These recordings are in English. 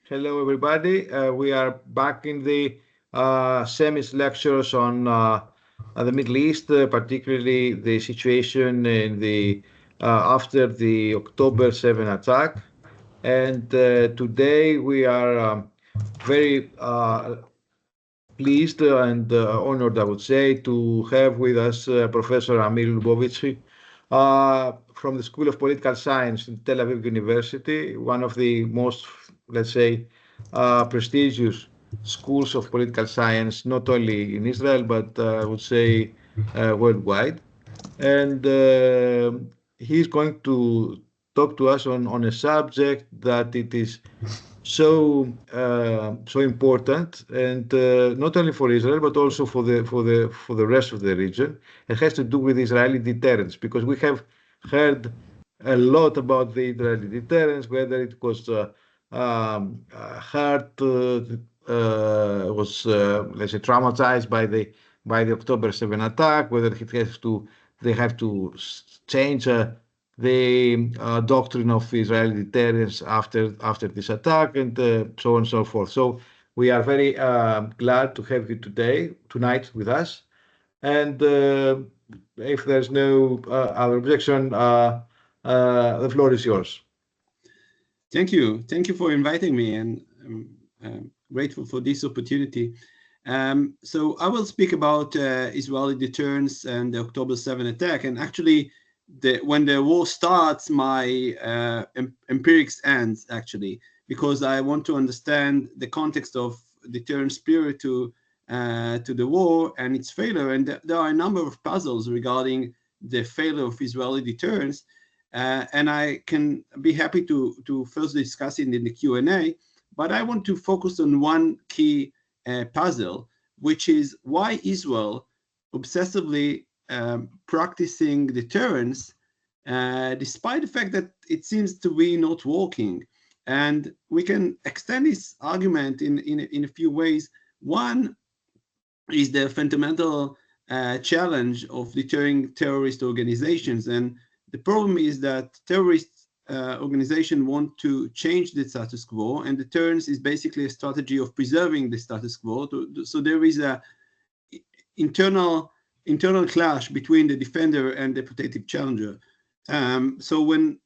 Hello, everybody. We are back in the CEMMIS lectures on the Middle East, particularly the situation in the after the October 7 attack. And today we are very pleased and honored, I would say, to have with us Professor Amir Lupovici from the School of Political Science in Tel Aviv University, one of the most, let's say, prestigious schools of political science, not only in Israel, but I would say worldwide. And he's going to talk to us on a subject that it is so important, and not only for Israel but also for the rest of the region. It has to do with Israeli deterrence, because we have heard a lot about the Israeli deterrence, whether it was hurt, was let's say traumatized by the October 7 attack, whether it has to they have to change the doctrine of Israeli deterrence after this attack, and so on and so forth. So we are very glad to have you tonight with us. And if there's no other objection, the floor is yours. Thank you. Thank you for inviting me, and I'm grateful for this opportunity. So I will speak about Israeli deterrence and the October 7 attack. And actually, when the war starts, my empirics ends, actually, because I want to understand the context of deterrence period to the war and its failure. And there are a number of puzzles regarding the failure of Israeli deterrence. And I can be happy to first discuss it in the Q&A, but I want to focus on one key puzzle, which is why Israel obsessively practicing deterrence, despite the fact that it seems to be not working. And we can extend this argument in a few ways. One is the fundamental challenge of deterring terrorist organizations. And the problem is that terrorist organizations want to change the status quo, and deterrence is basically a strategy of preserving the status quo. So there is a internal clash between the defender and the protective challenger. So when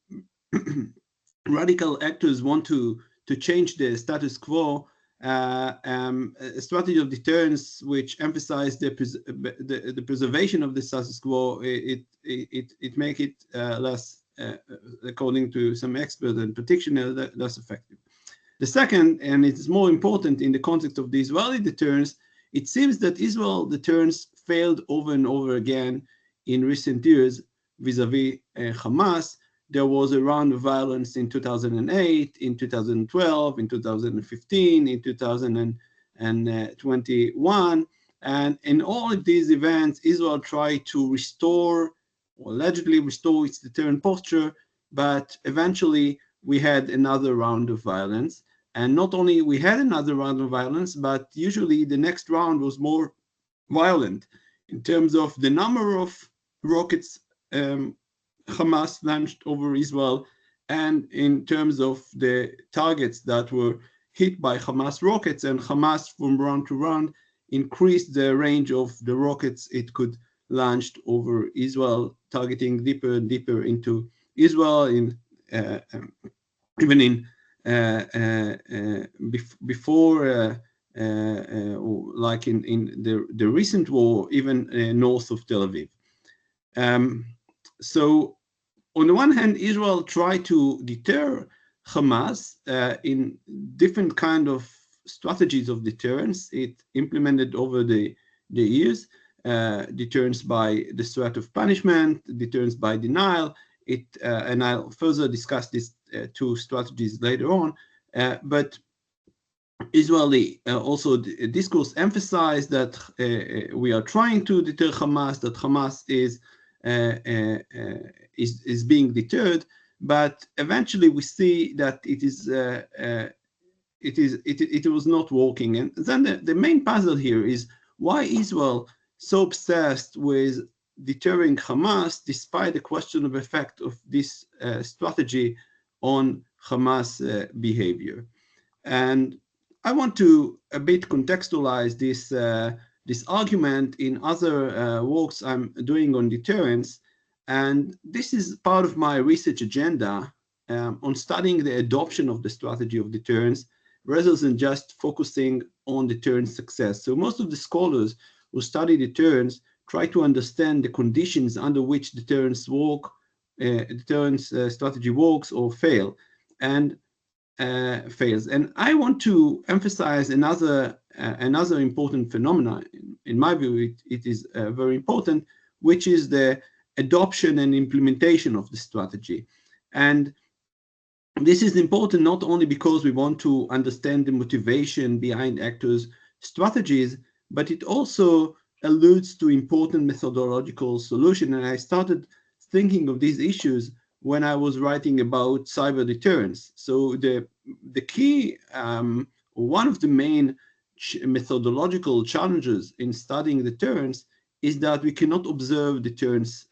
radical actors want to change the status quo, a strategy of deterrence which emphasizes the preservation of the status quo, it make it less, according to some experts and practitioners, less effective. The second, and it is more important in the context of the Israeli deterrence, it seems that Israel deterrence failed over and over again in recent years vis-a-vis Hamas. There was a round of violence in 2008, in 2012, in 2015, in 2021. And in all of these events, Israel tried to restore, or allegedly restore, its deterrent posture, but eventually we had another round of violence. And not only we had another round of violence, but usually the next round was more violent in terms of the number of rockets Hamas launched over Israel, and in terms of the targets that were hit by Hamas rockets. And Hamas, from round to round, increased the range of the rockets it could launch over Israel, targeting deeper and deeper into Israel, even in before, like in the recent war, even north of Tel Aviv. So on the one hand, Israel tried to deter Hamas in different kind of strategies of deterrence it implemented over the years. Deterrence by the threat of punishment, deterrence by denial. And I'll further discuss these two strategies later on. But Israeli also discourse emphasized that we are trying to deter Hamas, that Hamas is being deterred, but eventually we see that it was not working. And then the main puzzle here is why Israel so obsessed with deterring Hamas, despite the questionable effect of this strategy on Hamas behavior. And I want to a bit contextualize this argument in other works I'm doing on deterrence. And this is part of my research agenda on studying the adoption of the strategy of deterrence rather than just focusing on deterrence success. So most of the scholars who study deterrence try to understand the conditions under which deterrence strategy works or fails. And I want to emphasize another important phenomenon. In my view, it is very important, which is the adoption and implementation of the strategy. And this is important not only because we want to understand the motivation behind actors' strategies, but it also alludes to important methodological solution. And I started thinking of these issues when I was writing about cyber deterrence. So the key, one of the main methodological challenges in studying deterrence is that we cannot observe deterrence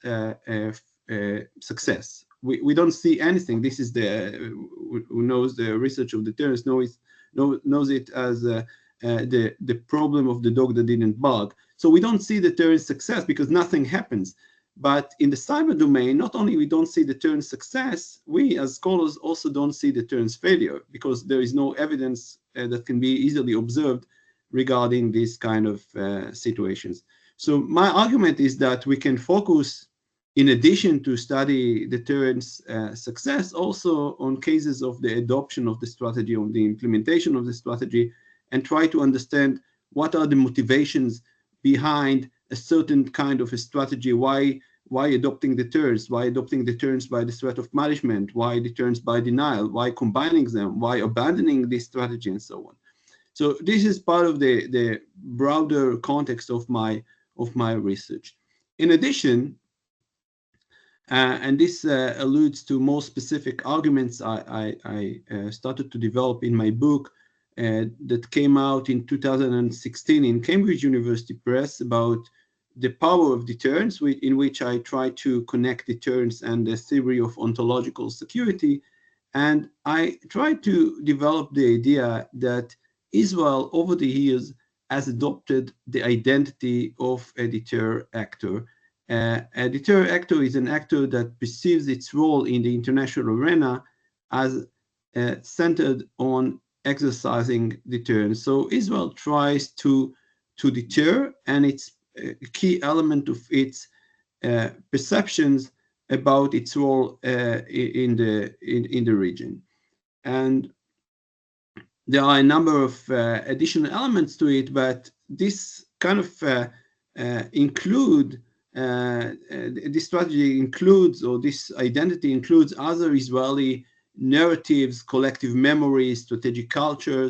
success. We don't see anything. This is who knows the research of deterrence knows it as the problem of the dog that didn't bark. So we don't see deterrence success because nothing happens. But in the cyber domain, not only we don't see deterrence success, we as scholars also don't see deterrence failure because there is no evidence that can be easily observed regarding these kind of situations. So my argument is that we can focus, in addition to study deterrence success, also on cases of the adoption of the strategy, on the implementation of the strategy, and try to understand what are the motivations behind a certain kind of a strategy. Why adopting deterrence? Why adopting deterrence by the threat of punishment? Why deterrence by denial? Why combining them? Why abandoning this strategy, and so on? So this is part of the broader context of my research. In addition, and this alludes to more specific arguments I started to develop in my book that came out in 2016 in Cambridge University Press about the power of deterrence, in which I try to connect deterrence and the theory of ontological security. And I try to develop the idea that Israel, over the years, has adopted the identity of a deterror actor. A deterror actor is an actor that perceives its role in the international arena as centered on exercising deterrence. So Israel tries to deter, and it's a key element of its perceptions about its role in the region. And there are a number of additional elements to it, but this kind of this strategy includes, or this identity includes, other Israeli narratives, collective memories, strategic culture,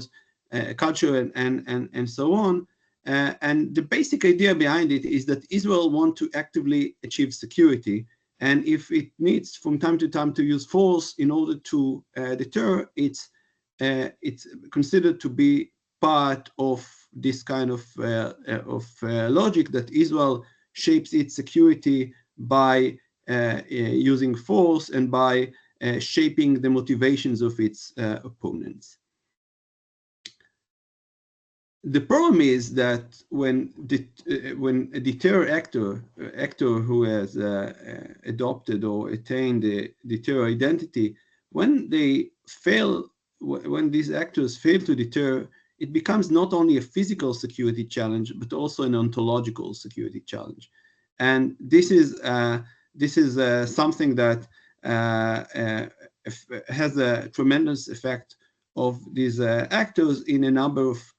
and so on. And the basic idea behind it is that Israel wants to actively achieve security. And if it needs from time to time to use force in order to deter, it's considered to be part of this kind of logic that Israel shapes its security by using force and by shaping the motivations of its opponents. The problem is that when a deterror actor who has adopted or attained the deterror identity, when these actors fail to deter, it becomes not only a physical security challenge, but also an ontological security challenge. And this is something that has a tremendous effect of these actors in a number of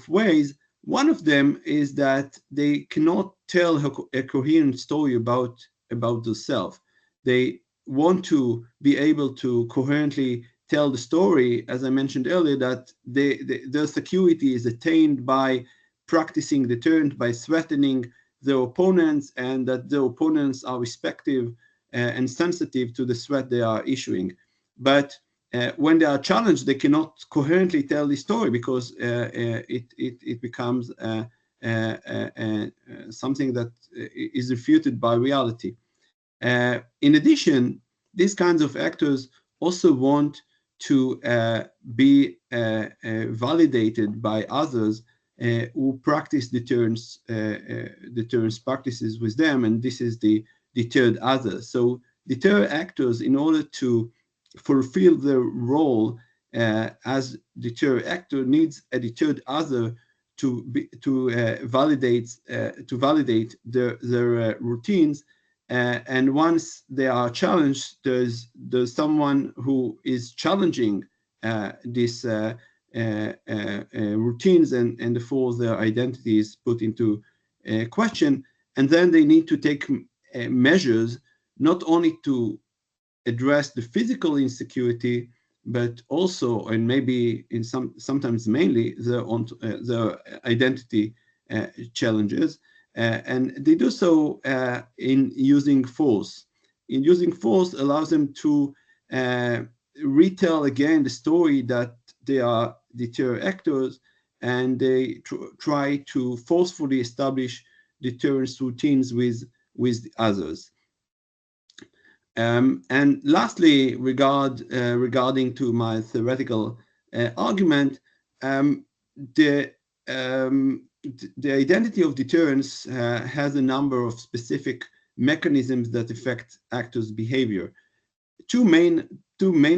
ways. One of them is that they cannot tell a coherent story about themselves. They want to be able to coherently tell the story, as I mentioned earlier, that their security is attained by practicing deterrence, by threatening their opponents, and that their opponents are respective and sensitive to the threat they are issuing. But when they are challenged, they cannot coherently tell the story because it becomes something that is refuted by reality. In addition, these kinds of actors also want to be validated by others who practice deterrence practices with them, and this is the deterred other. So deter actors, in order to fulfill their role as deter actor, needs a deterred other to validate their routines. And once they are challenged, there's someone who is challenging these routines, and therefore their identity is put into question. And then they need to take measures, not only to address the physical insecurity, but also, and maybe sometimes mainly, their identity challenges. And they do so in using force. In using force allows them to retell again the story that they are deter actors, and they try to forcefully establish deterrence routines with others. And lastly, regarding to my theoretical argument, the identity of deterrence has a number of specific mechanisms that affect actors' behavior. Two main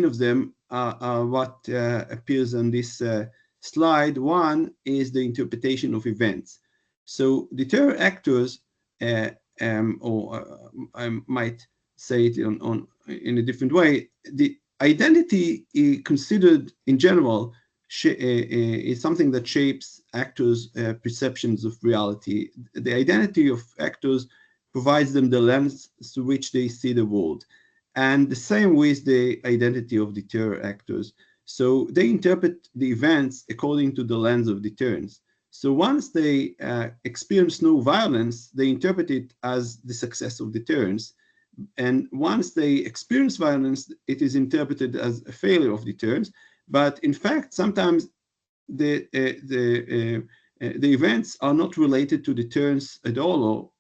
of them are what appears on this slide. One is the interpretation of events. So deter actors, or I might say it in a different way, the identity considered in general is something that shapes actors' perceptions of reality. The identity of actors provides them the lens through which they see the world. And the same with the identity of deter actors. So they interpret the events according to the lens of deterrence. So once they experience no violence, they interpret it as the success of deterrence. And once they experience violence, it is interpreted as a failure of deterrence. But in fact, sometimes the events are not related to deterrence at all, or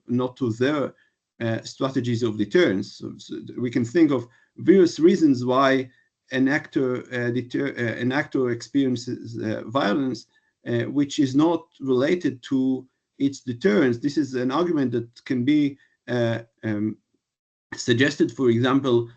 not to their strategies of deterrence. So we can think of various reasons why an actor experiences violence, which is not related to its deterrence. This is an argument that can be suggested, for example,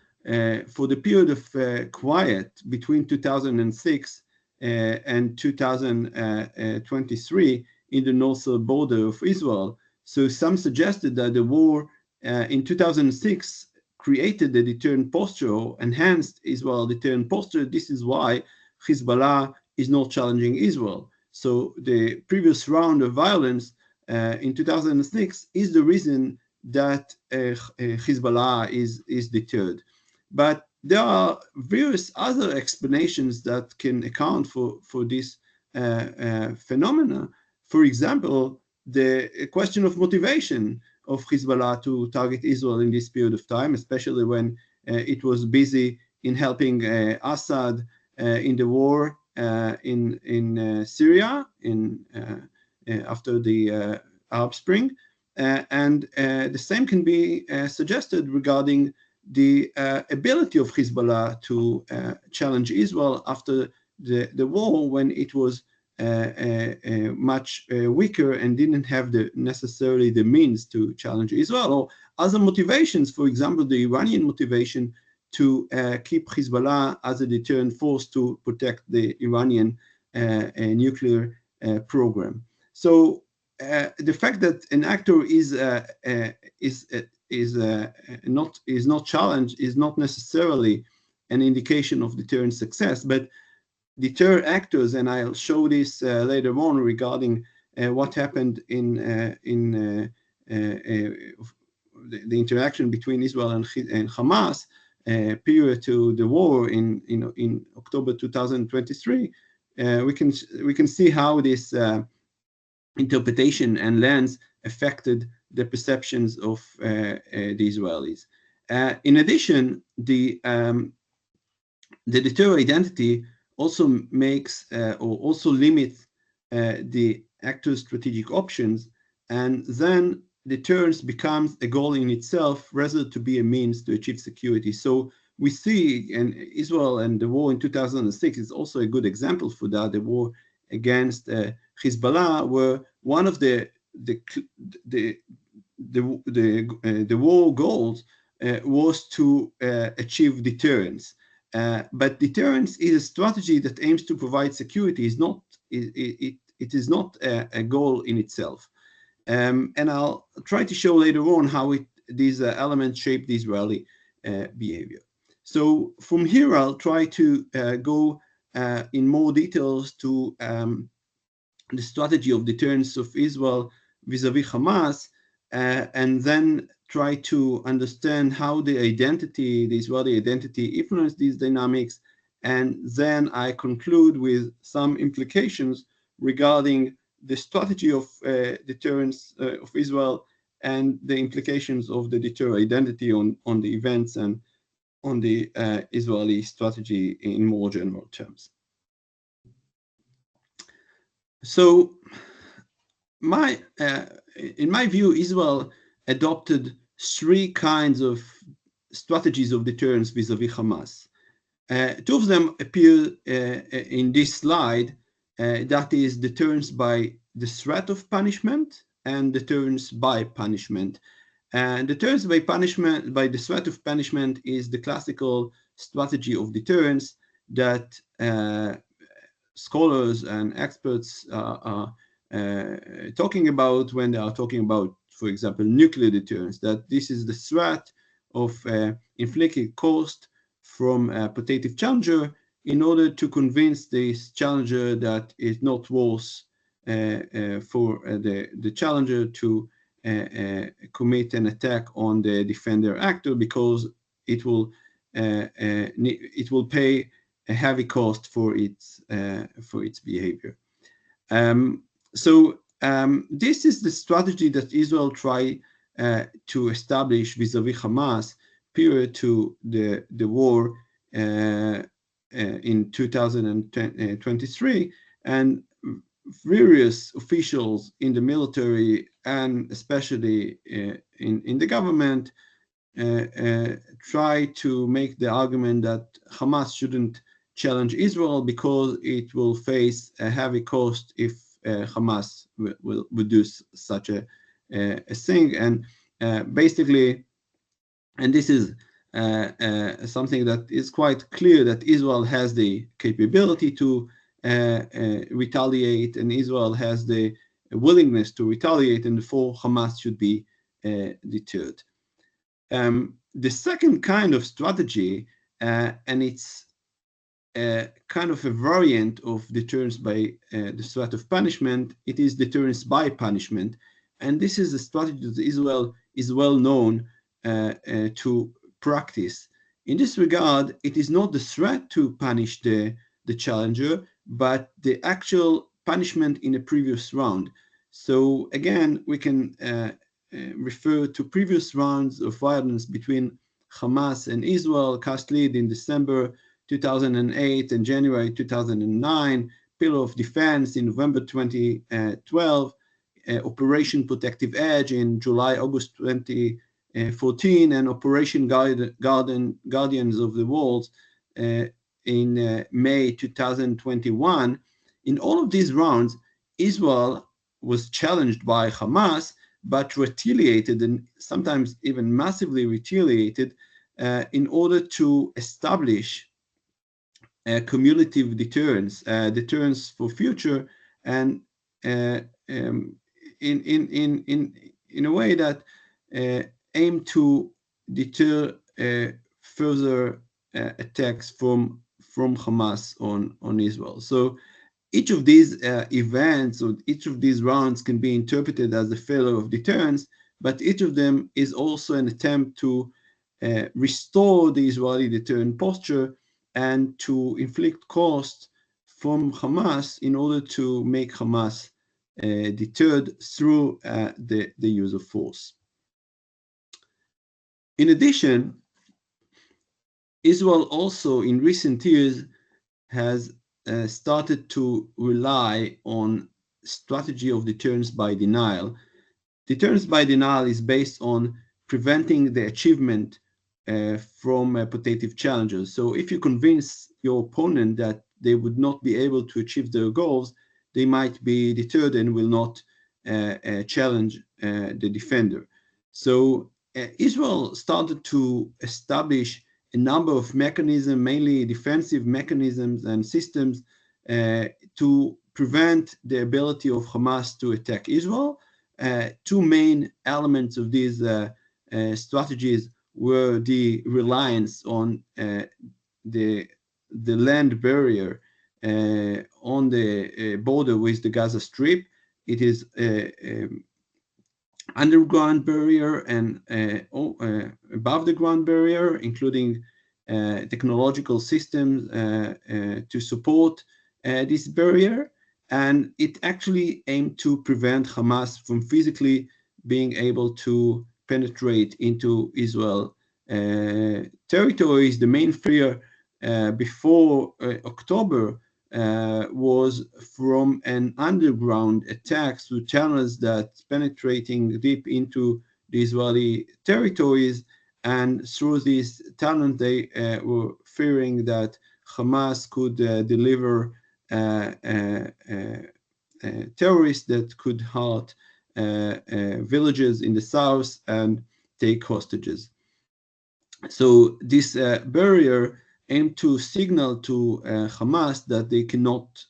for the period of quiet between 2006 and 2023 in the northern border of Israel. So some suggested that the war in 2006 created a deterrent posture, or enhanced Israel's deterrent posture. This is why Hezbollah is not challenging Israel. So the previous round of violence in 2006 is the reason that Hezbollah is deterred. But there are various other explanations that can account for this phenomena. For example, the question of motivation of Hezbollah to target Israel in this period of time, especially when it was busy in helping Assad in the war in Syria after the Arab Spring. And the same can be suggested regarding the ability of Hezbollah to challenge Israel after the war, when it was much weaker and didn't have necessarily the means to challenge Israel, or other motivations. For example, the Iranian motivation to keep Hezbollah as a deterrent force to protect the Iranian nuclear program. So the fact that an actor is not challenged is not necessarily an indication of deterrent success, but deter actors, and I'll show this later on regarding what happened in the interaction between Israel and Hamas prior to the war in October 2023. We can see how this interpretation and lens affected the perceptions of the Israelis. In addition, the deter identity also makes or also limits the actor's strategic options, and then deterrence becomes a goal in itself rather to be a means to achieve security. So we see, and Israel and the war in 2006 is also a good example for that. The war against Hezbollah, were one of the war goals was to achieve deterrence. But deterrence is a strategy that aims to provide security. It is not a goal in itself. And I'll try to show later on how these elements shape the Israeli behavior. So from here, I'll try to go in more details to the strategy of deterrence of Israel vis-a-vis Hamas, and then try to understand how the Israeli identity influenced these dynamics. And then I conclude with some implications regarding the strategy of deterrence of Israel and the implications of the deterrent identity on the events and on the Israeli strategy in more general terms. So in my view, Israel adopted three kinds of strategies of deterrence vis-a-vis Hamas. Two of them appear in this slide, that is deterrence by the threat of punishment and deterrence by punishment. And deterrence by punishment, by the threat of punishment, is the classical strategy of deterrence that scholars and experts are talking about when they are talking about, for example, nuclear deterrence, that this is the threat of inflicting cost from a potential challenger in order to convince this challenger that it's not worth for the challenger to commit an attack on the defender actor, because it will pay a heavy cost for its behavior. So this is the strategy that Israel tried to establish vis-a-vis Hamas prior to the war in 2023, and various officials in the military and especially in the government try to make the argument that Hamas shouldn't challenge Israel because it will face a heavy cost if Hamas will do such a thing. And basically, and this is something that is quite clear, that Israel has the capability to retaliate, and Israel has the willingness to retaliate, and therefore Hamas should be deterred. The second kind of strategy, and it's kind of a variant of deterrence by the threat of punishment, it is deterrence by punishment. And this is a strategy that Israel is well known to practice. In this regard, it is not the threat to punish the challenger, but the actual punishment in a previous round. So again, we can refer to previous rounds of violence between Hamas and Israel, cast lead in December 2008 and January 2009, Pillar of Defense in November 2012, Operation Protective Edge in July-August 2014, and Operation Guardians of the Walls in May 2021. In all of these rounds, Israel was challenged by Hamas, but retaliated, and sometimes even massively retaliated, in order to establish a cumulative deterrence, deterrence for future, and in a way that aim to deter further attacks from Hamas on Israel. So each of these events, or each of these rounds, can be interpreted as a failure of deterrence, but each of them is also an attempt to restore the Israeli deterrent posture and to inflict cost from Hamas in order to make Hamas deterred through the use of force. In addition, Israel also in recent years has started to rely on strategy of deterrence by denial. Deterrence by denial is based on preventing the achievement from potential challenges. So if you convince your opponent that they would not be able to achieve their goals, they might be deterred and will not challenge the defender. So Israel started to establish a number of mechanisms, mainly defensive mechanisms and systems, to prevent the ability of Hamas to attack Israel. Two main elements of these strategies were the reliance on the land barrier on the border with the Gaza Strip. It is underground barrier and above the ground barrier, including technological systems to support this barrier. And it actually aimed to prevent Hamas from physically being able to penetrate into Israel territories. The main fear before October was from an underground attack through channels that penetrating deep into the Israeli territories, and through these tunnels they were fearing that Hamas could deliver terrorists that could hurt villages in the south and take hostages. So this barrier aimed to signal to Hamas that they cannot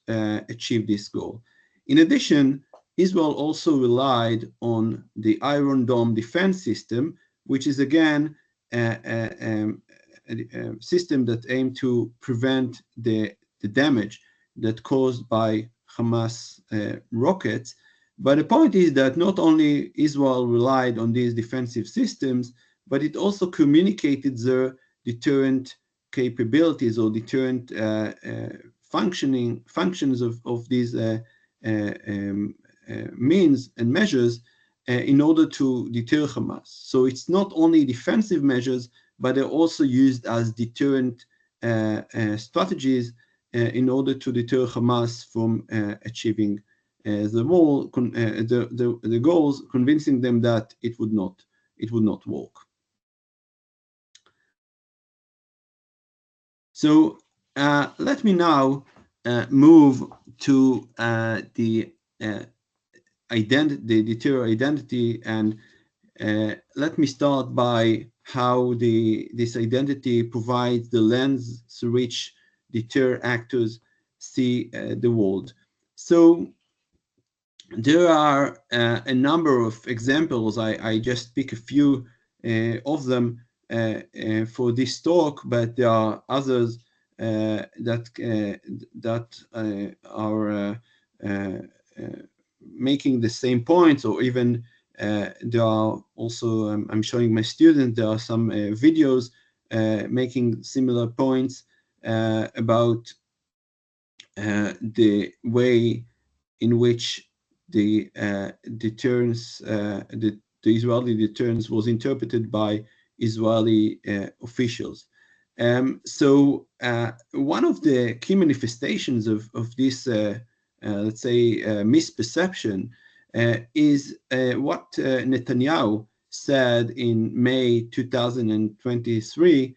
achieve this goal. In addition, Israel also relied on the Iron Dome defense system, which is again a system that aimed to prevent the damage that caused by Hamas rockets. But the point is that not only Israel relied on these defensive systems, but it also communicated their deterrent capabilities or deterrent functions of these means and measures in order to deter Hamas. So it's not only defensive measures, but they're also used as deterrent strategies in order to deter Hamas from achieving the goals, convincing them that it would not work. So let me now move to the deterrent identity, and let me start by how this identity provides the lens through which deter actors see the world. So there are a number of examples. I just pick a few of them for this talk, but there are others that are making the same points, or even there are also, I'm showing my students, there are some videos making similar points about the way in which the deterrence, the Israeli deterrence was interpreted by Israeli officials. So one of the key manifestations of this, let's say, misperception is what Netanyahu said in May 2023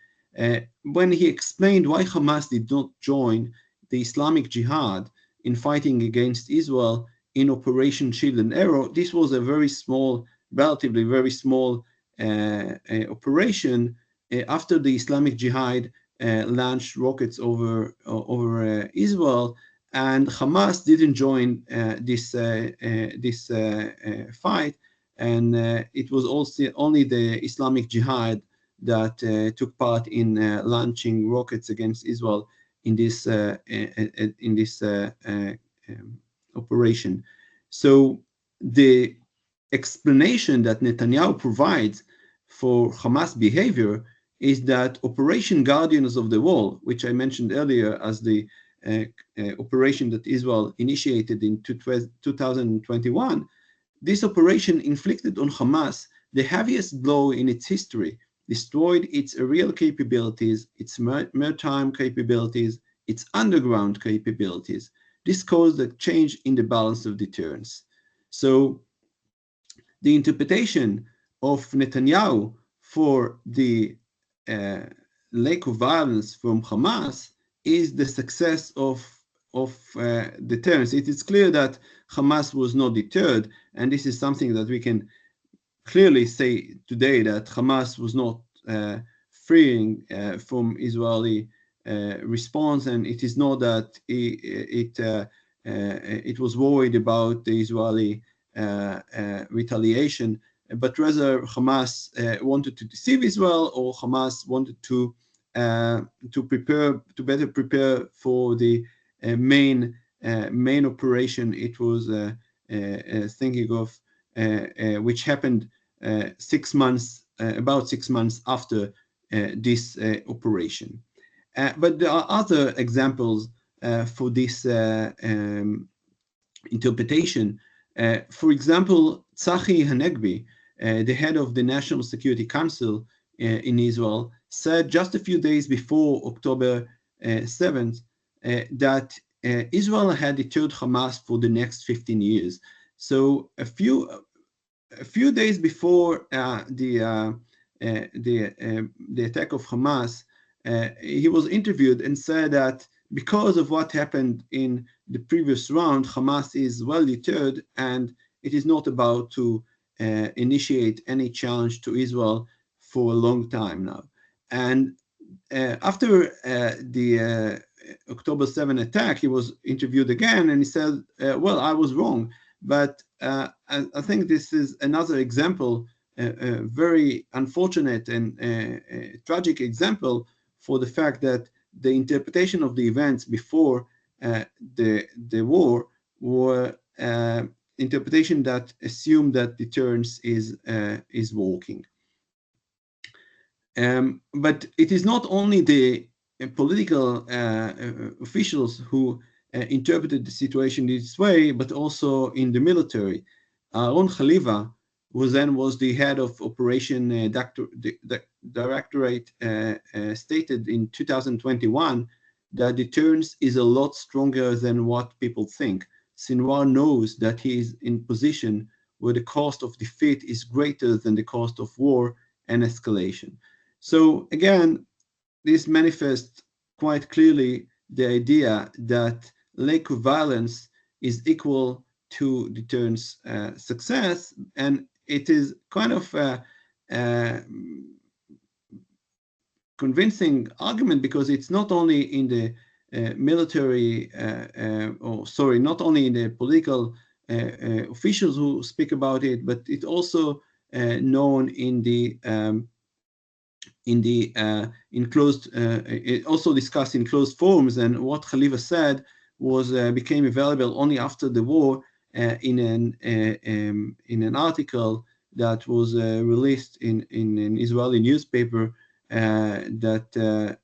when he explained why Hamas did not join the Islamic Jihad in fighting against Israel in Operation Shield and Arrow. This was a very small, relatively very small operation after the Islamic Jihad launched rockets over Israel, and Hamas didn't join this fight, and it was also only the Islamic Jihad that took part in launching rockets against Israel in this operation. So the explanation that Netanyahu provides for Hamas behavior is that Operation Guardians of the Wall, which I mentioned earlier as the operation that Israel initiated in 2021, this operation inflicted on Hamas the heaviest blow in its history, destroyed its aerial capabilities, its maritime capabilities, its underground capabilities. This caused a change in the balance of deterrence. So the interpretation of Netanyahu for the lack of violence from Hamas is the success of deterrence. It is clear that Hamas was not deterred, and this is something that we can clearly say today, that Hamas was not freeing from Israeli response, and it is not that it was worried about the Israeli retaliation, but rather Hamas wanted to deceive Israel, or Hamas wanted to better prepare for the main operation it was thinking of, which happened about 6 months after this operation. But there are other examples for this interpretation. For example, Tzachi Hanegbi, the head of the National Security Council in Israel, said just a few days before October 7th that Israel had deterred Hamas for the next 15 years. So a few days before the attack of Hamas, he was interviewed and said that because of what happened in the previous round, Hamas is well deterred, and it is not about to initiate any challenge to Israel for a long time now. And after the October 7 attack, he was interviewed again, and he said, well, I was wrong. But I think this is another example, a very unfortunate and tragic example for the fact that the interpretation of the events before the war were interpretation that assumed that deterrence is working. But it is not only the political officials who interpreted the situation this way, but also in the military. Ron Khaliva, who then was the head of Operation Directorate, stated in 2021 that deterrence is a lot stronger than what people think. Sinwar knows that he is in position where the cost of defeat is greater than the cost of war and escalation. So again, this manifests quite clearly the idea that lack of violence is equal to deterrence success, and it is kind of a convincing argument, because it's not only in the military, not only in the political officials who speak about it, but it's also known in the it also discussed in closed forums. And what Khalifa said was became available only after the war in an article that was released in an Israeli newspaper that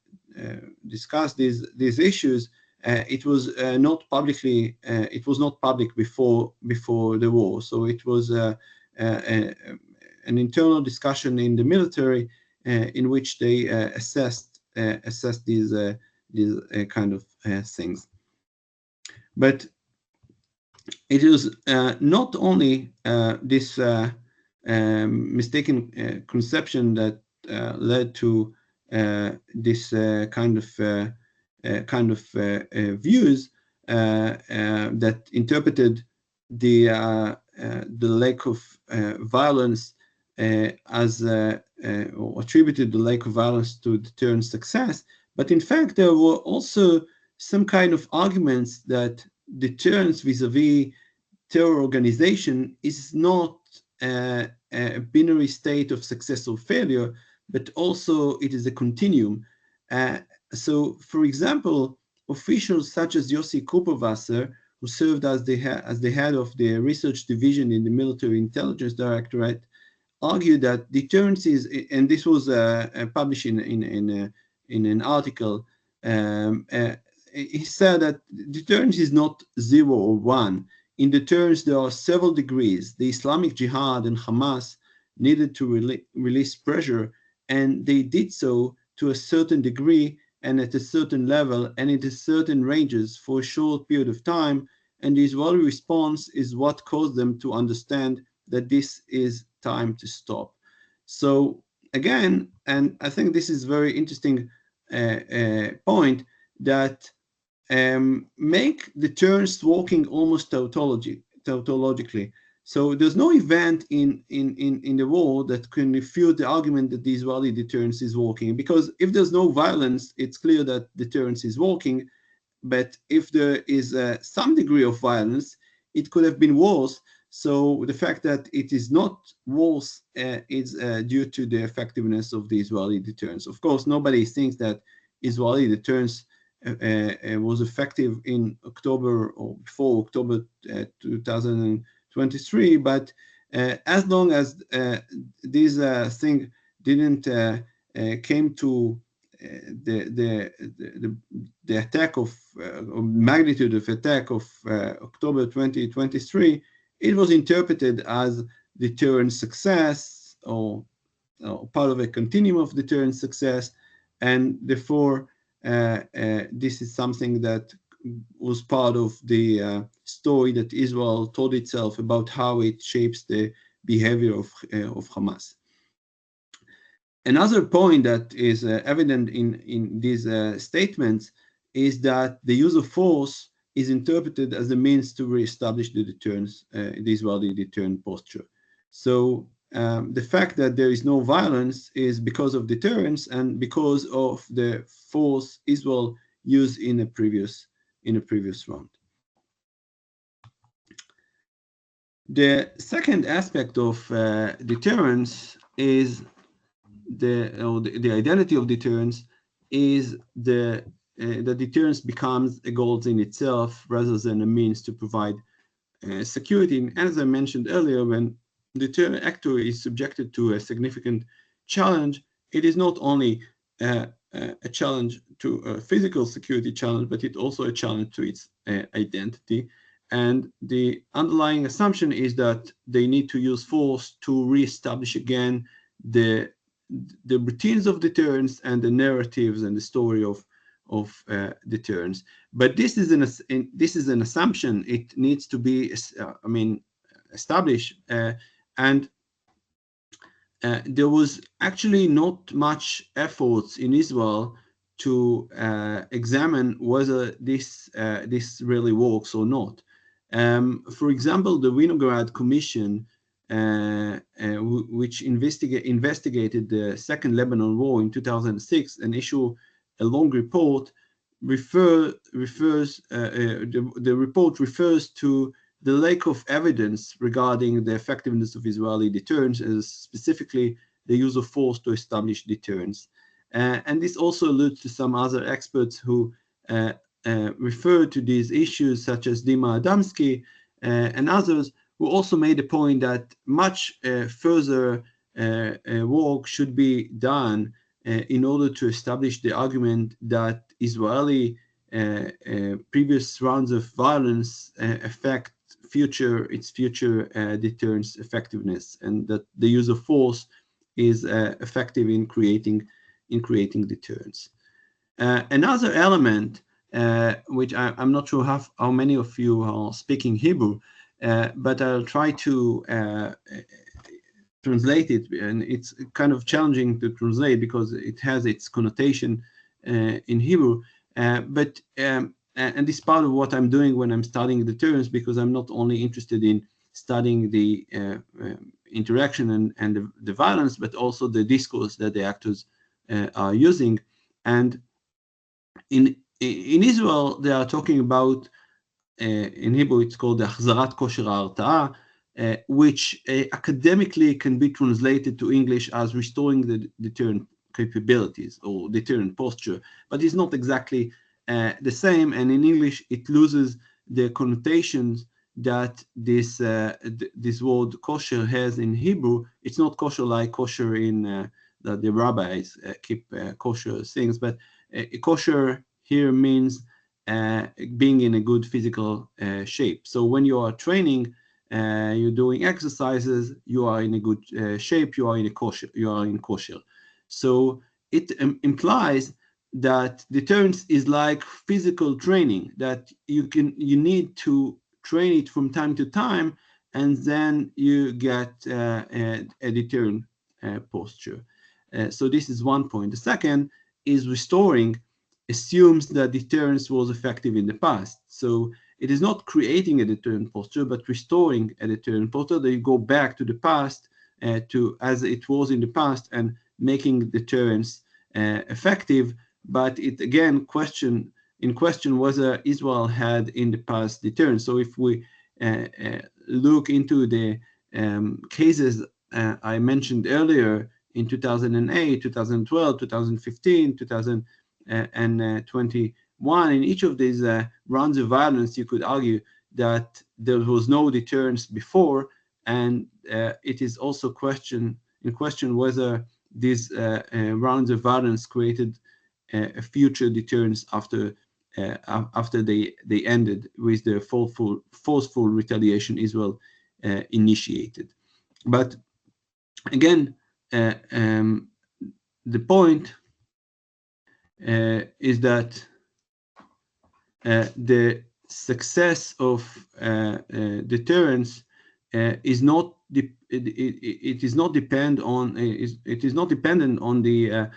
discussed these issues. It was not publicly. It was not public before the war. So it was an internal discussion in the military in which they assessed these kind of things. But it is not only this mistaken conception that led to this kind of views that interpreted the lack of violence as or attributed the lack of violence to deterrence success. But in fact, there were also some kind of arguments that deterrence vis-a-vis terror organization is not a binary state of success or failure, but also it is a continuum. So, for example, officials such as Yossi Kuperwasser, who served as the head of the research division in the Military Intelligence Directorate, argued that deterrence is, and this was published in an article. He said that deterrence is not 0 or 1. In deterrence, there are several degrees. The Islamic Jihad and Hamas needed to release pressure, and they did so to a certain degree and at a certain level and in certain ranges for a short period of time. And the Israeli response is what caused them to understand that this is time to stop. So again, and I think this is very interesting point, that make deterrence working almost tautologically. So there's no event in the world that can refute the argument that the Israeli deterrence is working. Because if there's no violence, it's clear that deterrence is working. But if there is some degree of violence, it could have been worse. So the fact that it is not worse is due to the effectiveness of the Israeli deterrence. Of course, nobody thinks that Israeli deterrence was effective in October or before October 2023, but as long as this thing didn't came to the attack of or magnitude of attack of October 2023, it was interpreted as deterrent success or part of a continuum of deterrent success, and therefore this is something that was part of the story that Israel told itself about how it shapes the behavior of Hamas. Another point that is evident in these statements is that the use of force is interpreted as a means to reestablish the deterrence, the Israeli deterrent posture. So the fact that there is no violence is because of deterrence and because of the force Israel used in a previous round. The second aspect of deterrence is the identity of deterrence is that deterrence becomes a goal in itself rather than a means to provide security. And as I mentioned earlier, when the deterrent actor is subjected to a significant challenge, it is not only a challenge to a physical security challenge, but it's also a challenge to its identity. And the underlying assumption is that they need to use force to reestablish again the routines of deterrence and the narratives and the story of deterrence. But this is an assumption. It needs to be, established. And there was actually not much efforts in Israel to examine whether this really works or not. For example, the Winograd Commission, which investigated the Second Lebanon War in 2006 and issued a long report, the report refers to the lack of evidence regarding the effectiveness of Israeli deterrence, as specifically the use of force to establish deterrence. And this also alludes to some other experts who refer to these issues, such as Dima Adamski and others, who also made the point that much further work should be done in order to establish the argument that Israeli previous rounds of violence affect its future deterrence effectiveness, and that the use of force is effective in creating deterrence. Another element, which I'm not sure how many of you are speaking Hebrew, but I'll try to translate it, and it's kind of challenging to translate because it has its connotation in Hebrew. And this is part of what I'm doing when I'm studying deterrence, because I'm not only interested in studying the interaction and the violence, but also the discourse that the actors are using. And in Israel, they are talking about, in Hebrew, it's called the החזרת כושר ההרתעה, which academically can be translated to English as restoring the deterrent capabilities or deterrent posture, but it's not exactly the same. And in English, it loses the connotations that this word kosher has in Hebrew. It's not kosher like kosher in that the rabbis keep kosher things, but kosher here means being in a good physical shape. So when you are training, you're doing exercises, you are in a good shape, you are in kosher. So it implies that deterrence is like physical training, that you need to train it from time to time, and then you get a deterrent posture. So this is one point. The second is restoring assumes that deterrence was effective in the past. So it is not creating a deterrent posture, but restoring a deterrent posture that you go back to the past to as it was in the past and making deterrence effective. But it again question whether Israel had in the past deterrence. So if we look into the cases I mentioned earlier in 2008, 2012, 2015, 2021, in each of these rounds of violence, you could argue that there was no deterrence before, and it is also in question whether these rounds of violence created a future deterrence after they ended with the forceful retaliation Israel initiated. But again, the point is that the success of deterrence is not dependent on the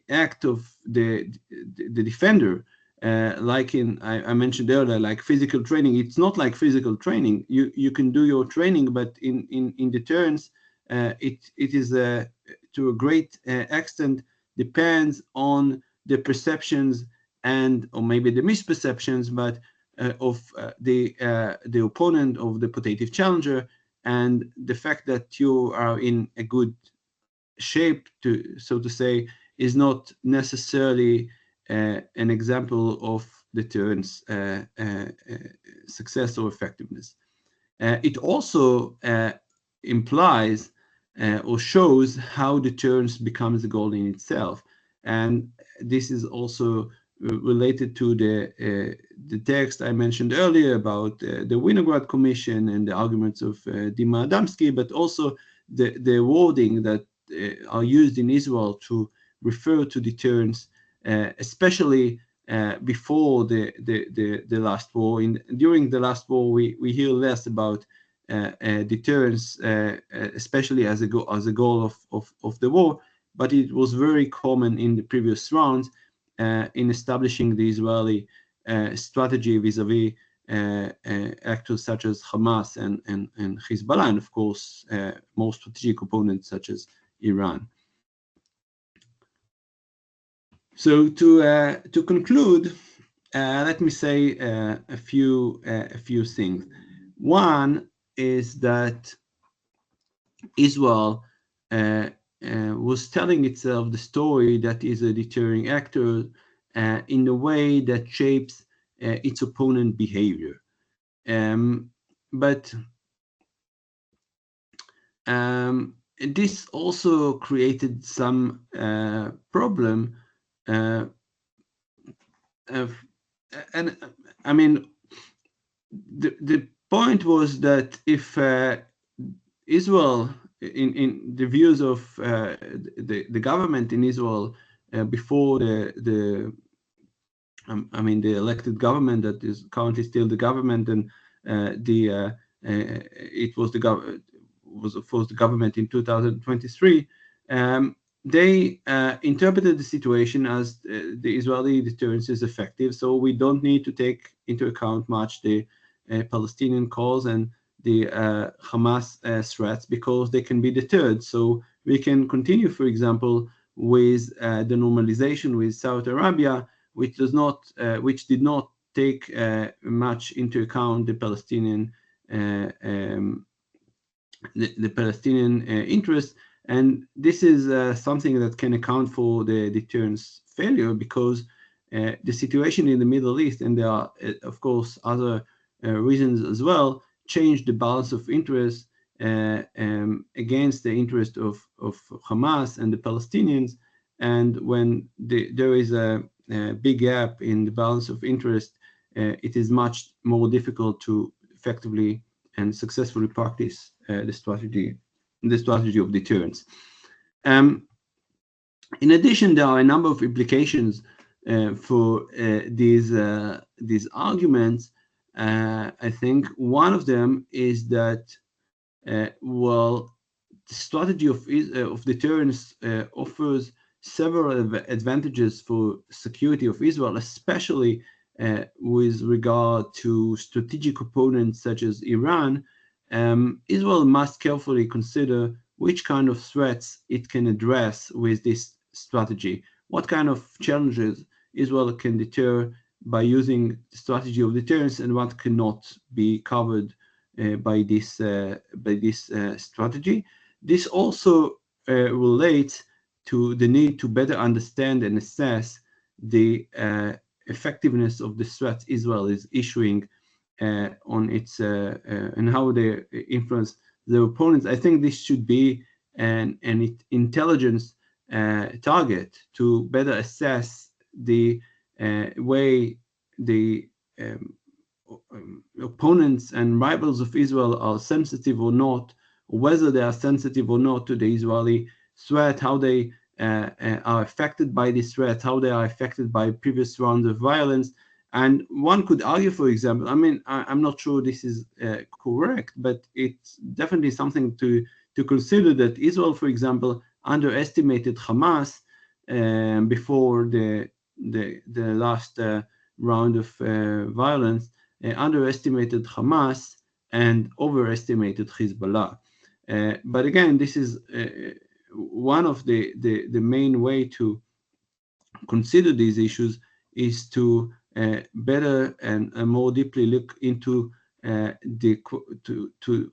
act of the defender. Like I mentioned earlier, like physical training. It's not like physical training. You can do your training, but in deterrence, it is to a great extent depends on the perceptions or maybe the misperceptions, but of the opponent, of the potential challenger, and the fact that you are in a good shape, so to say, is not necessarily an example of deterrence success or effectiveness. It also implies or shows how deterrence becomes a goal in itself, and this is also related to the text I mentioned earlier about the Winograd Commission and the arguments of Dima Adamski, but also the wording that are used in Israel to refer to deterrence, especially before the last war. During the last war, we hear less about deterrence, especially as a goal of the war, but it was very common in the previous rounds in establishing the Israeli strategy vis-a-vis actors such as Hamas and Hezbollah, and of course more strategic opponents such as Iran. So to conclude, let me say a few things. One is that Israel was telling itself the story that is a deterring actor in a way that shapes its opponent behavior. But this also created some problem. And I mean, the point was that if Israel, in the views of the government in Israel before the elected government that is currently still the government, and it was of course the government in 2023. They interpreted the situation as the Israeli deterrence is effective, so we don't need to take into account much the Palestinian cause and the Hamas threats because they can be deterred. So we can continue, for example, with the normalization with Saudi Arabia, which did not take much into account the Palestinian interest. And this is something that can account for the deterrence failure because the situation in the Middle East, and there are, of course, other reasons as well, changed the balance of interest against the interest of Hamas and the Palestinians. And when there is a big gap in the balance of interest, it is much more difficult to effectively and successfully practice the strategy of deterrence. In addition, there are a number of implications for these arguments. I think one of them is that, the strategy of deterrence offers several advantages for security of Israel, especially with regard to strategic opponents such as Iran. Israel must carefully consider which kind of threats it can address with this strategy, what kind of challenges Israel can deter by using the strategy of deterrence, and what cannot be covered by this strategy. This also relates to the need to better understand and assess the effectiveness of the threats Israel is issuing on its and how they influence their opponents. I think this should be an intelligence target to better assess the way the opponents and rivals of Israel are sensitive or not, whether they are sensitive or not to the Israeli threat, how they are affected by this threat, how they are affected by previous rounds of violence. And one could argue, for example, I mean, I'm not sure this is correct, but it's definitely something to consider, that Israel, for example, underestimated Hamas before the last round of violence, underestimated Hamas and overestimated Hezbollah. But again, this is one of the main way to consider these issues is to better and more deeply look into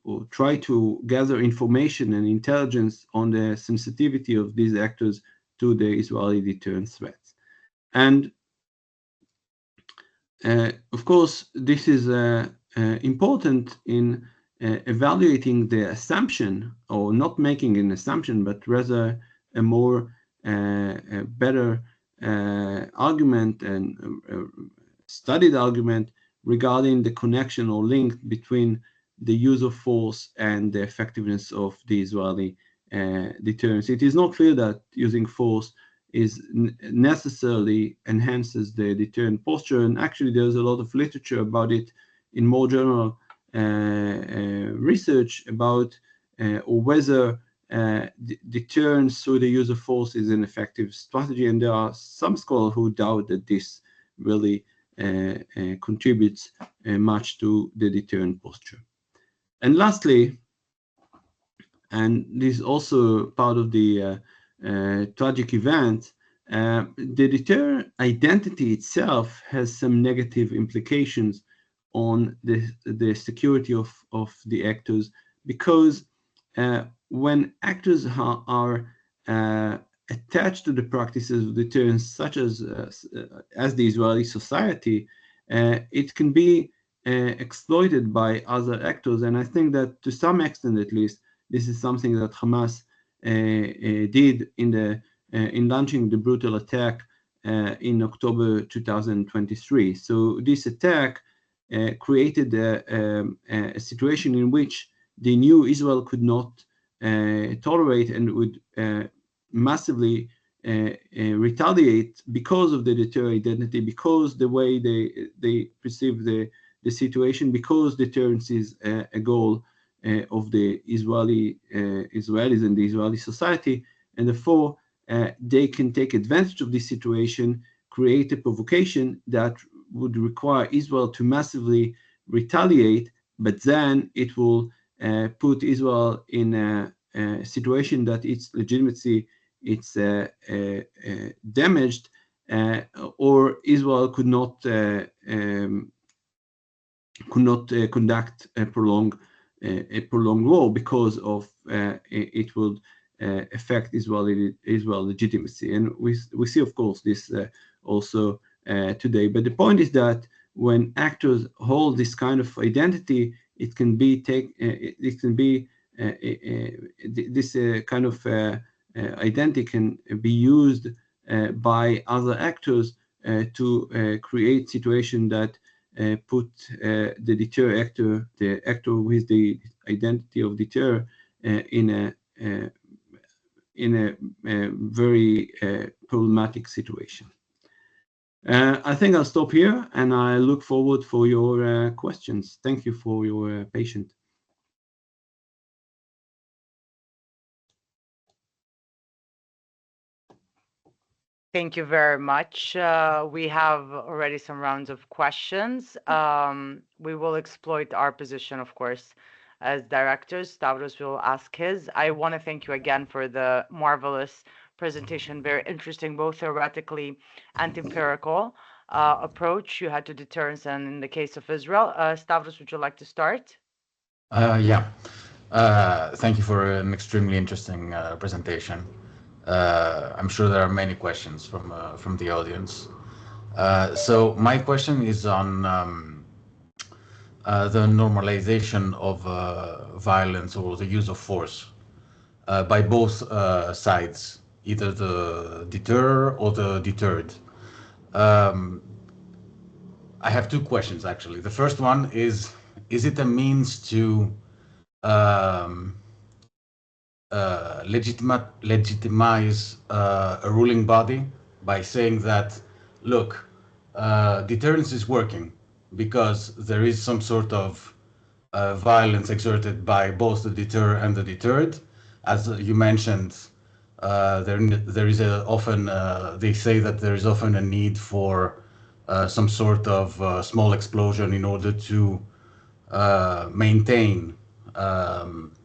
or try to gather information and intelligence on the sensitivity of these actors to the Israeli deterrence threats. And of course, this is important in evaluating the assumption, or not making an assumption, but rather a more a better argument and studied argument regarding the connection or link between the use of force and the effectiveness of the Israeli deterrence. It is not clear that using force is necessarily enhances the deterrent posture, and actually there's a lot of literature about it in more general research about or whether deterrence through the use of force is an effective strategy, and there are some scholars who doubt that this really contributes much to the deterrent posture. And lastly, and this is also part of the tragic event, the deterrent identity itself has some negative implications on the security of the actors, because when actors are attached to the practices of deterrence, such as the Israeli society, it can be exploited by other actors. And I think that to some extent, at least, this is something that Hamas did in launching the brutal attack in October 2023. So this attack created a situation in which they knew Israel could not tolerate and would massively retaliate because of the deterrent identity, because the way they perceive the situation, because deterrence is a goal of the Israelis and the Israeli society, and therefore they can take advantage of this situation, create a provocation that would require Israel to massively retaliate, but then it will put Israel in a situation that its legitimacy it's damaged, or Israel could not conduct a prolonged war, because of it would affect Israel legitimacy. And we see, of course, this also today. But the point is that when actors hold this kind of identity, it can be this kind of identity can be used by other actors to create situation that put the deter actor, the actor with the identity of deter, in a very problematic situation. I think I'll stop here, and I look forward for your questions. Thank you for your patience. Thank you very much. We have already some rounds of questions. We will exploit our position, of course, as directors. Stavros will ask his. I want to thank you again for the marvelous presentation, very interesting, both theoretically and empirical approach you had to deterrence, and in the case of Israel. Stavros, would you like to start? Yeah. Thank you for an extremely interesting presentation. I'm sure there are many questions from the audience. So my question is on the normalization of violence or the use of force by both sides, either the deterrer or the deterred. I have two questions, actually. The first one is it a means to legitimize a ruling body by saying that, look, deterrence is working because there is some sort of violence exerted by both the deterrer and the deterred. As you mentioned, there is often, they say that there is often a need for some sort of small explosion in order to maintain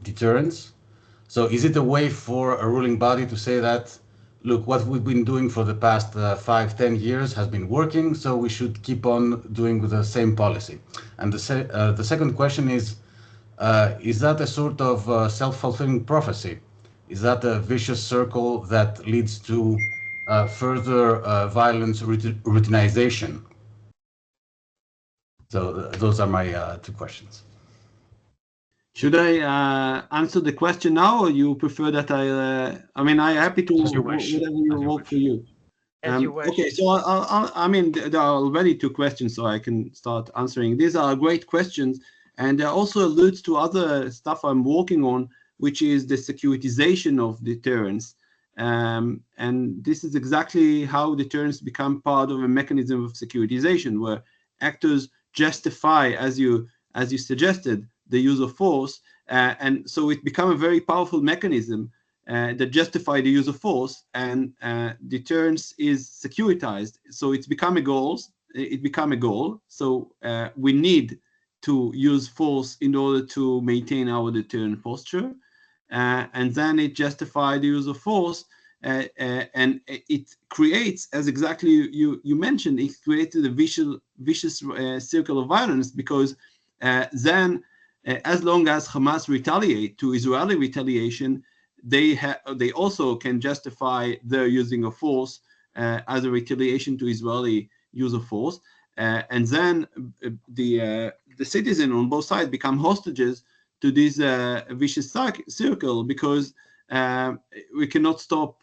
deterrence. So is it a way for a ruling body to say that, look, what we've been doing for the past 5-10 years has been working, so we should keep on doing with the same policy? And the second question is that a sort of self-fulfilling prophecy? Is that a vicious circle that leads to further violence routinization? So those are my two questions. Should I answer the question now, or you prefer that I mean, I'm happy to, whatever you work for you. As you wish. Okay, so I mean, there are already two questions, so I can start answering. These are great questions, and they also alludes to other stuff I'm working on, which is the securitization of deterrence. And this is exactly how deterrence become part of a mechanism of securitization, where actors justify, as you suggested, the use of force, and so it become a very powerful mechanism that justify the use of force, and deterrence is securitized. So it's become a goal. So we need to use force in order to maintain our deterrent posture, and then it justifies the use of force, and it creates, as exactly you mentioned, it created a vicious circle of violence, because then as long as Hamas retaliate to Israeli retaliation, they also can justify their using of force as a retaliation to Israeli use of force, and then the citizen on both sides become hostages to this vicious circle, because we cannot stop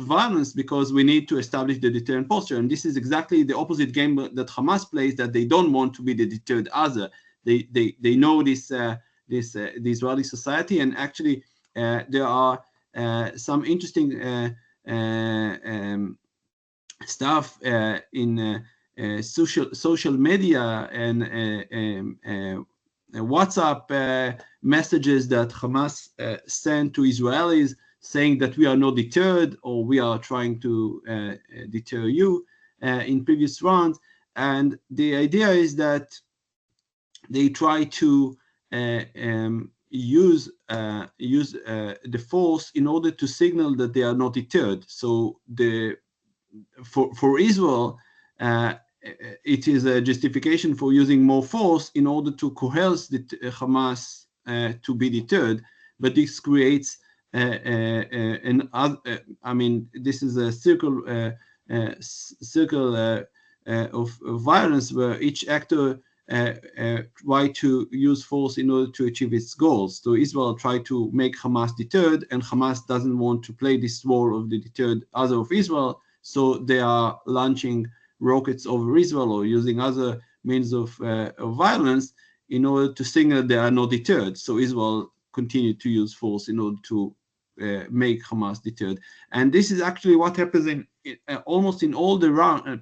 violence, because we need to establish the deterrent posture. And this is exactly the opposite game that Hamas plays, that they don't want to be the deterred other. They know this the Israeli society, and actually there are some interesting stuff in social media and WhatsApp messages that Hamas sent to Israelis, saying that we are not deterred, or we are trying to deter you in previous rounds. And the idea is that they try to use the force in order to signal that they are not deterred. So for Israel, it is a justification for using more force in order to coerce the Hamas to be deterred. But this creates I mean, this is a circle of violence, where each actor try to use force in order to achieve its goals. So Israel tried to make Hamas deterred, and Hamas doesn't want to play this role of the deterred other of Israel, so they are launching rockets over Israel or using other means of violence in order to signal they are not deterred. So Israel continued to use force in order to make Hamas deterred. And this is actually what happens in almost in all the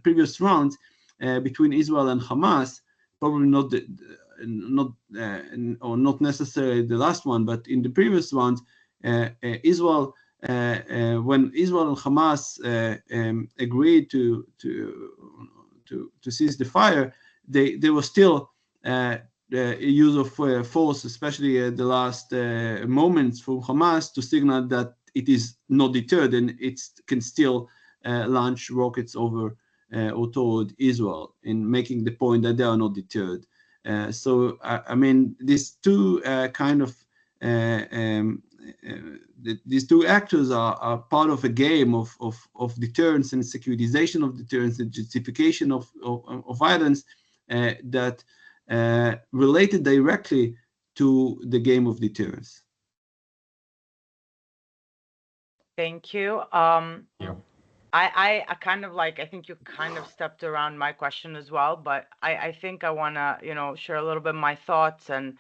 previous rounds between Israel and Hamas. Probably not necessarily the last one, but in the previous ones, Israel when Israel and Hamas agreed to cease the fire, there was still use of force, especially the last moments from Hamas, to signal that it is not deterred and it can still launch rockets over or toward Israel, in making the point that they are not deterred. So I mean, these two these two actors are part of a game of deterrence and securitization of deterrence and justification of violence that related directly to the game of deterrence. Thank you. Yeah. I kind of like, I think you kind of stepped around my question as well, but I think I want to, you know, share a little bit my thoughts and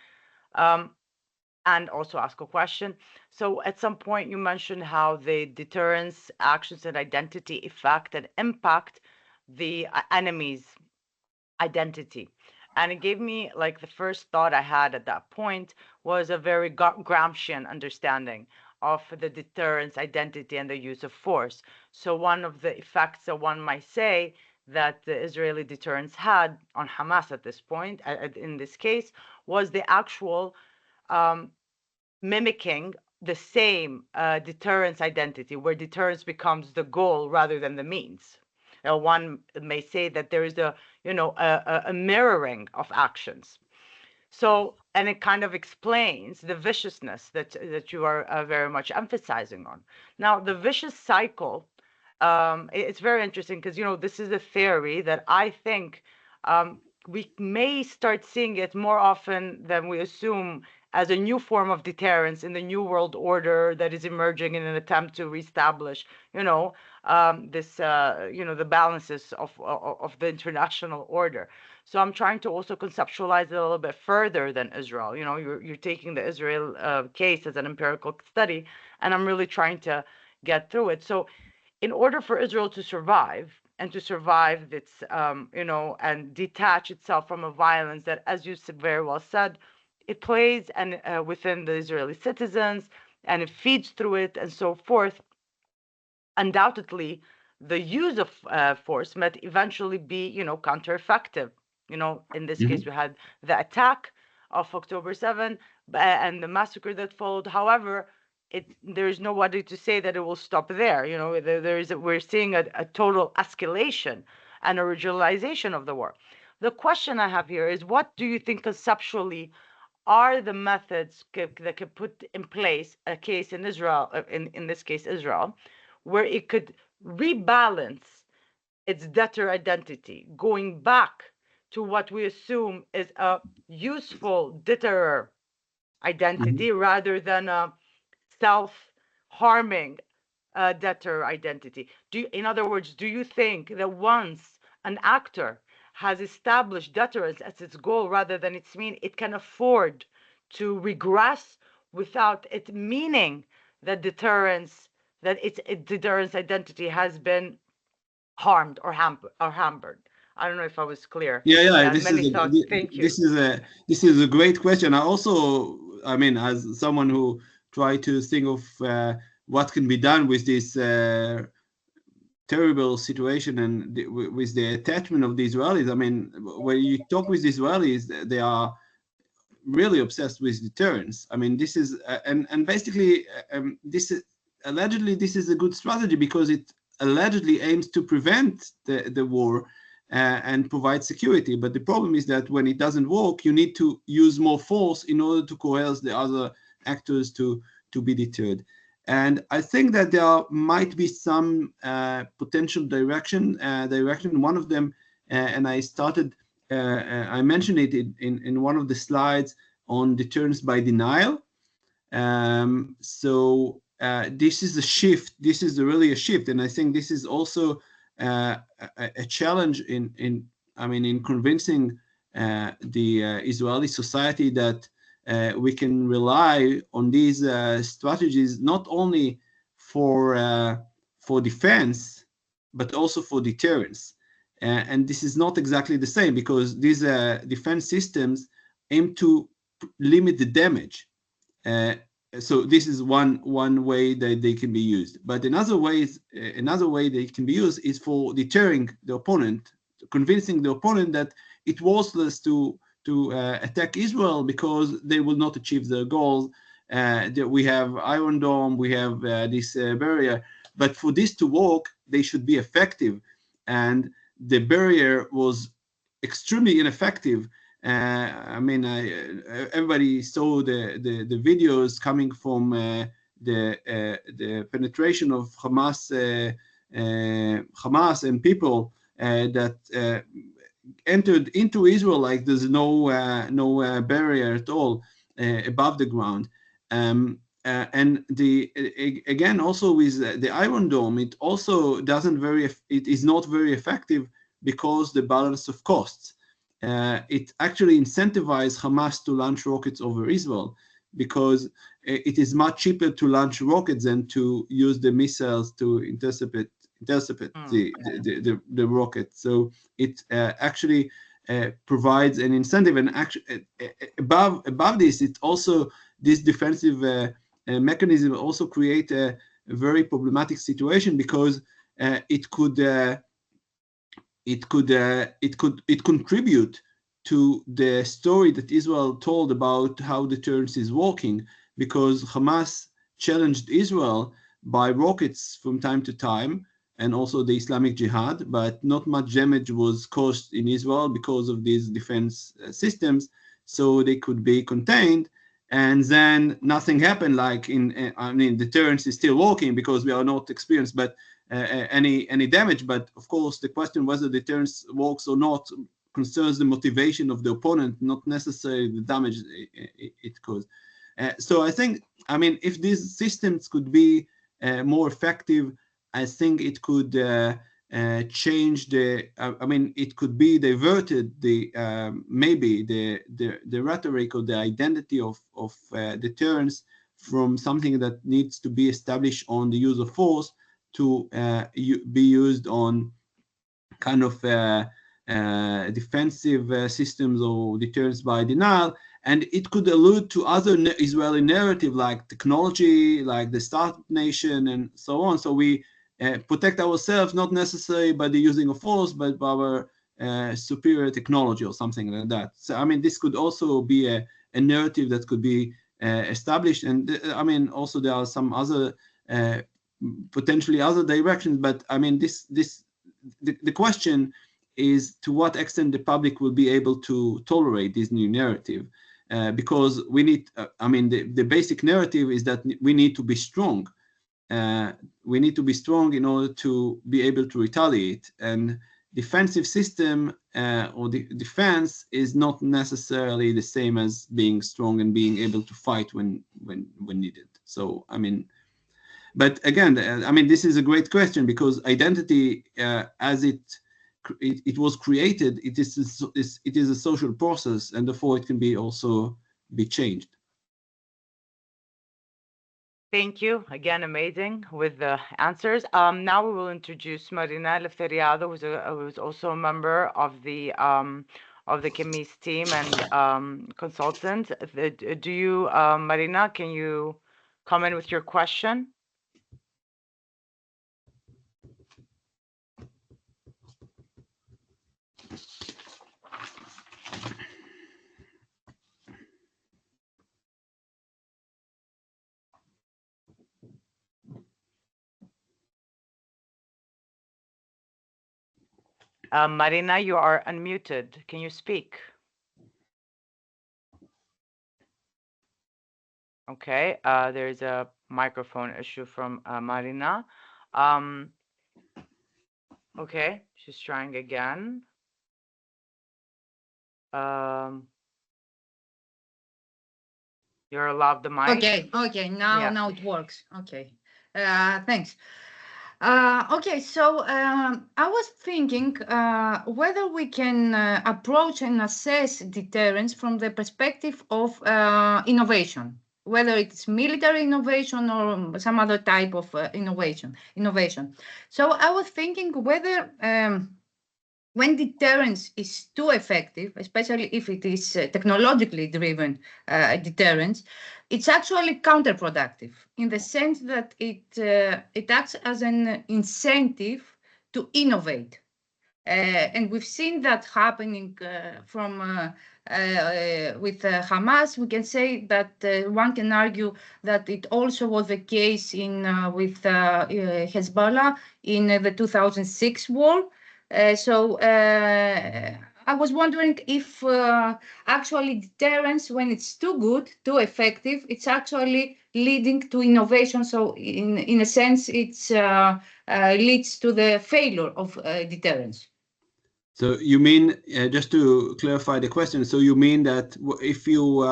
also ask a question. So at some point you mentioned how the deterrence actions and identity affect and impact the enemy's identity. And it gave me, like, the first thought I had at that point was a very Gramscian understanding of the deterrence identity and the use of force. So one of the effects that one might say that the Israeli deterrence had on Hamas at this point, in this case, was the actual mimicking the same deterrence identity, where deterrence becomes the goal rather than the means. One may say that there is a, you know, a mirroring of actions. So, and it kind of explains the viciousness that you are very much emphasizing on. Now, the vicious cycle, it's very interesting because, you know, this is a theory that I think we may start seeing it more often than we assume as a new form of deterrence in the new world order that is emerging in an attempt to reestablish, you know, this, you know, the balances of the international order. So I'm trying to also conceptualize it a little bit further than Israel. You know, you're taking the Israel case as an empirical study, and I'm really trying to get through it. So in order for Israel to survive, and to survive its, you know, and detach itself from a violence that, as you very well said, it plays and within the Israeli citizens, and it feeds through it, and so forth. Undoubtedly, the use of force might eventually be, you know, counter-effective. You know, in this case, we had the attack of October 7 and the massacre that followed. However, there's nobody to say that it will stop there. You know, we're seeing a total escalation and a regionalization of the war. The question I have here is, what do you think conceptually are the methods that could put in place a case in Israel, in this case Israel, where it could rebalance its debtor identity, going back to what we assume is a useful deterror identity rather than a self-harming debtor identity? In other words, do you think that once an actor has established deterrence as its goal rather than its mean, it can afford to regress without it meaning that its deterrence identity has been harmed or hampered? I don't know if I was clear. Yeah. Thank you. This is a great question. I mean, as someone who tried to think of what can be done with this terrible situation and with the attachment of the Israelis. I mean, when you talk with the Israelis, they are really obsessed with deterrence. I mean, this is and basically this is allegedly this is a good strategy because it allegedly aims to prevent the war and provide security. But the problem is that when it doesn't work, you need to use more force in order to coerce the other actors to be deterred. And I think that there might be some potential direction. One of them, and I mentioned it in one of the slides on deterrence by denial. So this is a shift. This is really a shift, and I think this is also a challenge in convincing the Israeli society that we can rely on these strategies not only for defense but also for deterrence. And this is not exactly the same because these defense systems aim to limit the damage. so this is one way that they can be used. But another way they can be used is for deterring the opponent, convincing the opponent that it's worthless to attack Israel because they will not achieve their goals. That we have Iron Dome, we have this barrier, but for this to work, they should be effective, and the barrier was extremely ineffective. I mean, everybody saw the videos coming from the penetration of Hamas and people that entered into Israel like there's no barrier at all above the ground. And again, also with the Iron Dome, it also it is not very effective because the balance of costs. It actually incentivizes Hamas to launch rockets over Israel because it is much cheaper to launch rockets than to use the missiles to intercept the rocket. So it actually provides an incentive, and actually above this, it also this defensive mechanism also create a very problematic situation because it contribute to the story that Israel told about how deterrence is working, because Hamas challenged Israel by rockets from time to time, and also the Islamic Jihad, but not much damage was caused in Israel because of these defense systems, so they could be contained. And then nothing happened. Like I mean, deterrence is still working because we are not experienced, but any damage. But of course, the question whether deterrence works or not concerns the motivation of the opponent, not necessarily the damage it caused. So I think, I mean, if these systems could be more effective, I think it could change the. I mean, it could be diverted maybe the rhetoric or the identity of deterrence from something that needs to be established on the use of force to be used on kind of defensive systems or deterrence by denial. And it could allude to other Israeli narrative like technology, like the startup nation, and so on. So we protect ourselves not necessarily by the using of force, but by our superior technology or something like that. So I mean, this could also be a narrative that could be established. And I mean, also there are some other potentially other directions. But I mean, the question is to what extent the public will be able to tolerate this new narrative. Because we need, I mean, the basic narrative is that we need to be strong. We need to be strong in order to be able to retaliate. And defensive system or the defense is not necessarily the same as being strong and being able to fight when needed. So, I mean, but again, I mean, this is a great question because identity, as it was created, it is a social process, and therefore it can also be changed. Thank you again, amazing with the answers. Now we will introduce Marina Lefteriado, who's also a member of the CEMMIS team and consultant. Do you, Marina, can you comment with your question? Marina, you are unmuted. Can you speak? Okay, there's a microphone issue from Marina. Okay, she's trying again. You're allowed the mic. Okay, now it works. Okay, thanks. Okay, so I was thinking whether we can approach and assess deterrence from the perspective of innovation, whether it's military innovation or some other type of innovation. So I was thinking whether when deterrence is too effective, especially if it is technologically driven deterrence, it's actually counterproductive in the sense that it acts as an incentive to innovate. And we've seen that happening with Hamas. We can say that one can argue that it also was the case with Hezbollah in the 2006 war. I was wondering if actually deterrence, when it's too good, too effective, it's actually leading to innovation. So in a sense, it leads to the failure of deterrence. So you mean, just to clarify the question, so you mean that if you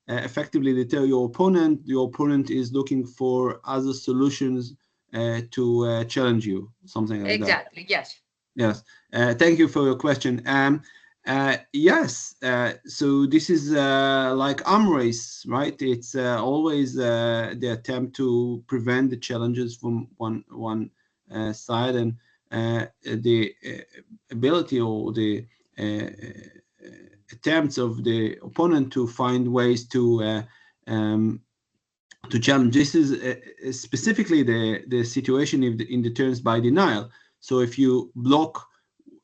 effectively deter your opponent is looking for other solutions to challenge you, something like exactly, that? Yes. Yes. Thank you for your question. Yes. So this is like arm race, right? It's always the attempt to prevent the challenges from one side, and the ability or the attempts of the opponent to find ways to challenge. This is specifically the situation in deterrence by denial. So if you block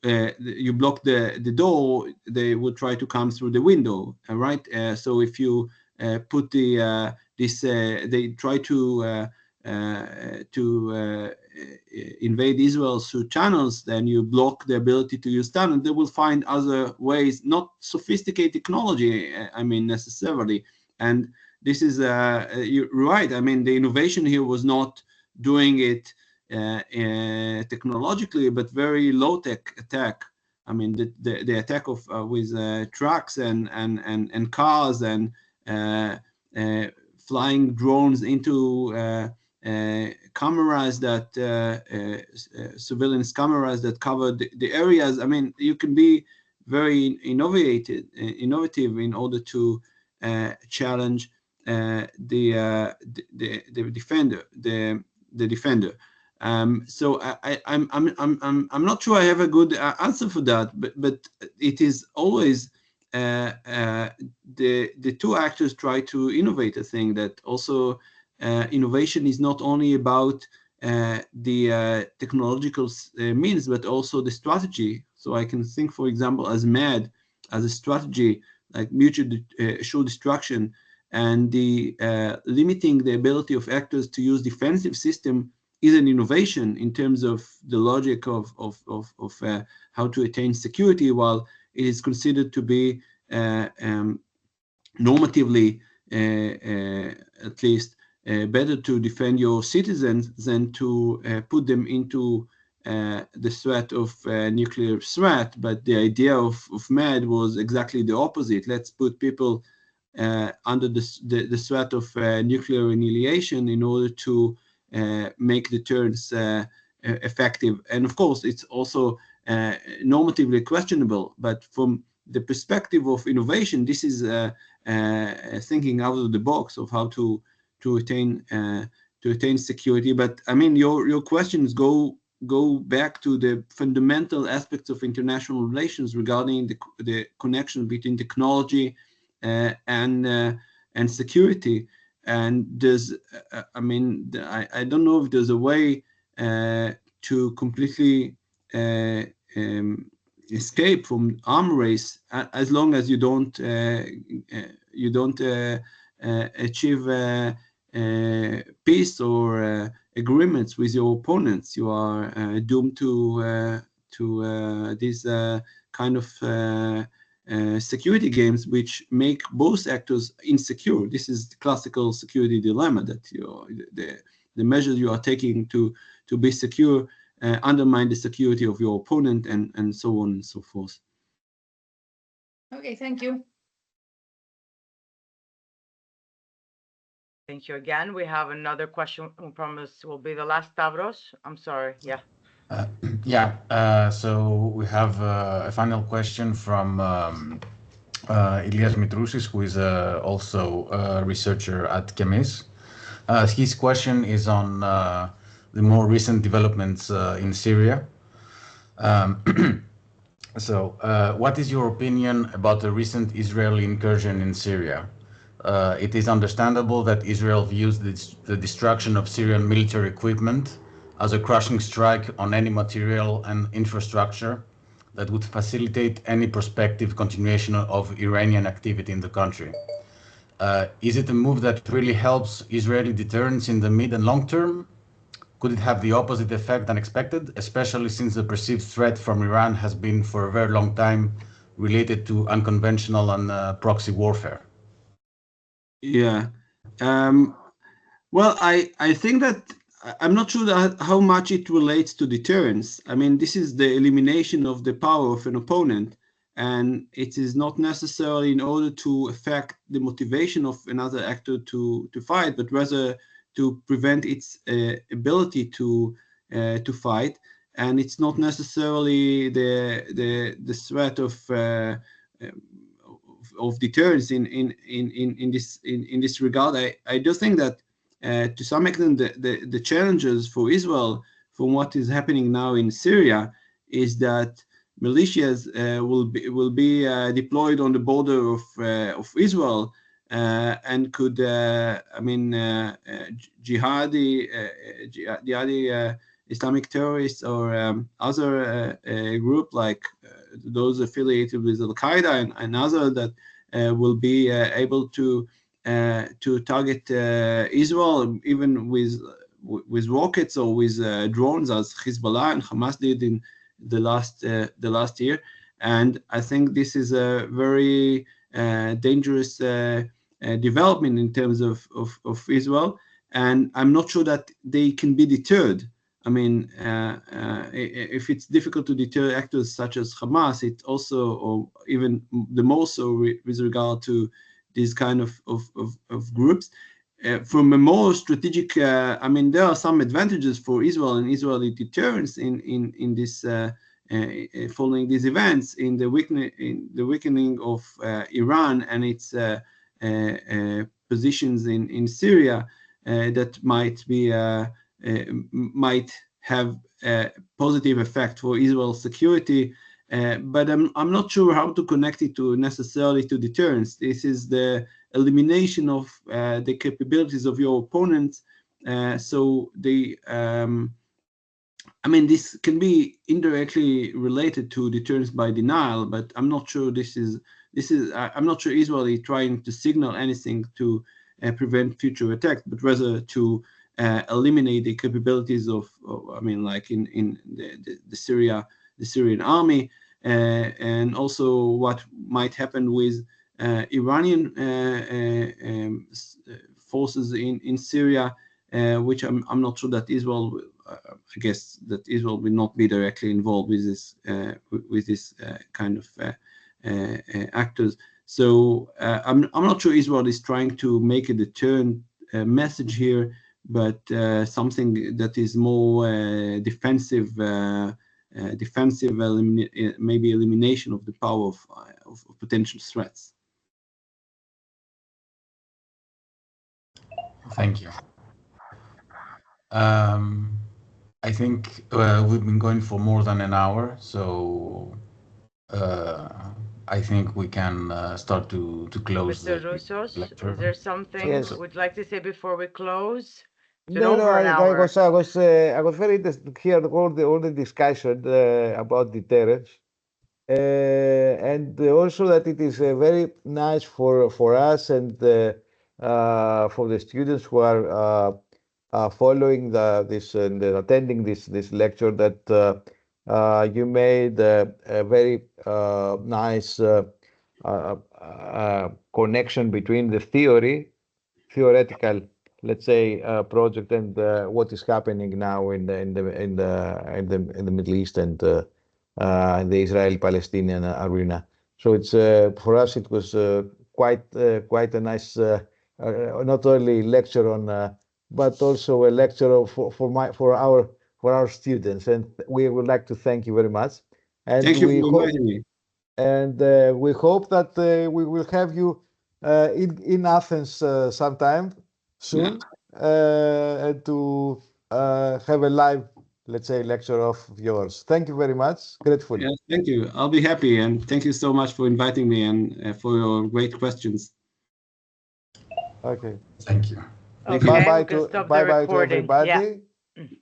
the door, they will try to come through the window, right? So if you put they try to invade Israel through channels, then you block the ability to use tunnels. They will find other ways, not sophisticated technology, I mean, necessarily. And this is, you're right. I mean, the innovation here was not doing it technologically, but very low-tech attack. I mean, the attack with trucks and cars and flying drones into cameras that surveillance cameras that cover the areas. I mean, you can be very innovative in order to challenge the defender. So I'm not sure I have a good answer for that, but it is always the two actors try to innovate a thing that also. Innovation is not only about the technological means, but also the strategy. So I can think, for example, as MAD, as a strategy, like mutual assured destruction, and the limiting the ability of actors to use defensive system is an innovation in terms of the logic of how to attain security, while it is considered to be normatively, at least, better to defend your citizens than to put them into the threat of nuclear threat. But the idea of MAD was exactly the opposite. Let's put people under the threat of nuclear annihilation in order to make deterrence effective. And of course, it's also normatively questionable. But from the perspective of innovation, this is thinking out of the box of how to attain security. But I mean, your questions go back to the fundamental aspects of international relations regarding the connection between technology and security. And there's, I mean, I don't know if there's a way to completely escape from arm race as long as you don't achieve peace or agreements with your opponents. You are doomed to these kind of security games, which make both actors insecure. This is the classical security dilemma, that the measures you are taking to be secure undermine the security of your opponent, and so on and so forth. Okay, thank you. Thank you again. We have another question. We promise will be the last, Stavros. I'm sorry. Yeah. So we have a final question from Ilias Mitrousis, who is also a researcher at CEMMIS. His question is on the more recent developments in Syria. So, what is your opinion about the recent Israeli incursion in Syria? It is understandable that Israel views the destruction of Syrian military equipment as a crushing strike on any material and infrastructure that would facilitate any prospective continuation of Iranian activity in the country. Is it a move that really helps Israeli deterrence in the mid and long term? Could it have the opposite effect than expected, especially since the perceived threat from Iran has been for a very long time related to unconventional and proxy warfare? Yeah. Well, I think that I'm not sure that how much it relates to deterrence. I mean, this is the elimination of the power of an opponent, and it is not necessarily in order to affect the motivation of another actor to fight, but rather to prevent its ability to fight. And it's not necessarily the threat of deterrence in this regard. I do think that to some extent the challenges for Israel from what is happening now in Syria is that militias will be deployed on the border of Israel and could jihadi Islamic terrorists or other group like those affiliated with Al-Qaeda and other that will be able to target Israel even with rockets or with drones, as Hezbollah and Hamas did in the last year. And I think this is a very dangerous development in terms of Israel. And I'm not sure that they can be deterred. I mean, if it's difficult to deter actors such as Hamas, it also, or even the more so with regard to these kind of groups. From a more strategic, there are some advantages for Israel and Israeli deterrence in this following these events, in the weakening of Iran and its positions in Syria that might have a positive effect for Israel's security. But I'm not sure how to connect it necessarily to deterrence. This is the elimination of the capabilities of your opponents. So this can be indirectly related to deterrence by denial, but I'm not sure I'm not sure Israel is trying to signal anything to prevent future attacks, but rather to eliminate the capabilities of like in the Syrian army, and also what might happen with Iranian forces in Syria, which I'm not sure that Israel. I guess that Israel will not be directly involved with this kind of actors. So I'm not sure Israel is trying to make a deterrent message here, but something that is more defensive, maybe elimination of the power of potential threats. Thank you. I think we've been going for more than an hour, so I think we can start to close. Mr. Roussos, is there something Yes. we'd like to say before we close? No, I was very interested to hear all the discussion about deterrence, and also that it is very nice for us and for the students who are following this and attending this lecture, that you made a very nice connection between the theoretical, let's say, project and what is happening now in the Middle East and in the Israeli-Palestinian arena. So it's for us it was quite a nice not only lecture on but also a lecture for our students, and we would like to thank you very much. And thank you for inviting me. And we hope that we will have you in Athens sometime soon, and to have a live let's say, lecture of yours. Thank you very much. Grateful. Yes, thank you. I'll be happy, and thank you so much for inviting me and for your great questions. Okay. Thank you. Thank you. Okay, Bye-bye we can to stop the bye-bye to recording. everybody.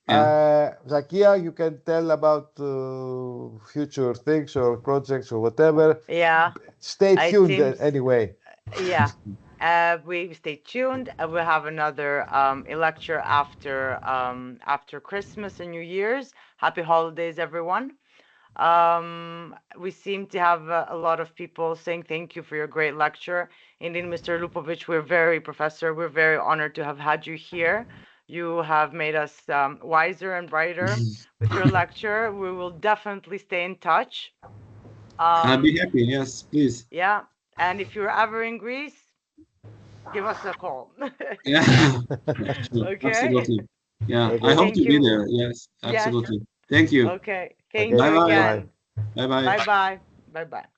Yeah. Zakia, you can tell about future things or projects or whatever. Yeah. Stay It tuned seems- anyway. Yeah. We stay tuned. We'll have another a lecture after Christmas and New Year's. Happy holidays, everyone. We seem to have a lot of people saying thank you for your great lecture. Indeed, Mr. Lupovici, Professor, we're very honored to have had you here. You have made us wiser and brighter with your lecture. We will definitely stay in touch. I'll be happy. Yes, please. Yeah, and if you're ever in Greece, give us a call. Yeah. Sure. Okay. Absolutely. Yeah. Okay. I hope Thank to be you. there. Yes. Yes. Absolutely. Thank you. Okay. Thank Okay, you bye-bye. again. Bye bye. Bye bye. Bye bye.